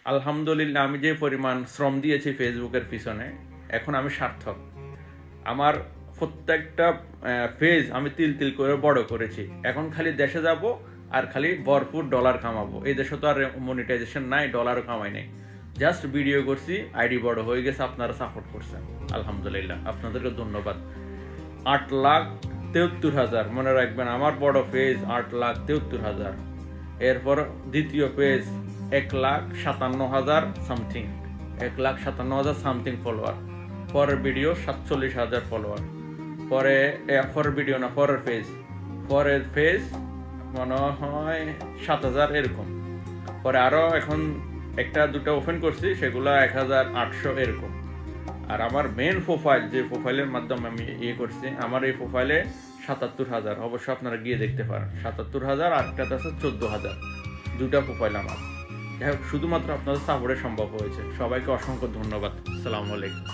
আলহামদুলিল্লাহ, আমি যে পরিমাণ শ্রম দিয়েছি ফেসবুকের পিছনে, এখন আমি সার্থক। আমার প্রত্যেকটা পেজ আমি তিল তিল করে বড় করেছি। এখন খালি দেশে যাব আর খালি ভরপুর ডলার কামাবো। এই দেশে তো আর মনিটাইজেশন নাই, ডলারও কামাই নাই। জাস্ট ভিডিও করছি, আইডি বড় হয়ে গেছে, আপনারা সাপোর্ট করছেন। আলহামদুলিল্লাহ, আপনাদেরকে ধন্যবাদ। 8,73,000, মনে রাখবেন, আমার বড় পেজ 8,73,000। এরপর দ্বিতীয় পেজ 1,57,000 সামথিং, 1,57,000 সামথিং ফলোয়ার। পরের ভিডিও 47,000 ফলোয়ার। পরের ভিডিও না, পরের পেজ মনে হয় 7,000 এরকম। পরে আরও এখন একটা দুটো ওপেন করছি, সেগুলো 1,800 এরকম। আর আমার মেন প্রোফাইল, যে প্রোফাইলের মাধ্যমে আমি করছি, আমার এই প্রোফাইলে 77,000। অবশ্য আপনারা গিয়ে দেখতে পারেন, 77,000। আর একটা আছে 14,000। দুটা প্রোফাইল আমার। যাই হোক, শুধুমাত্র আপনাদের সাপোর্টে সম্ভব হয়েছে। সবাইকে অসংখ্য ধন্যবাদ। আসসালামু আলাইকুম।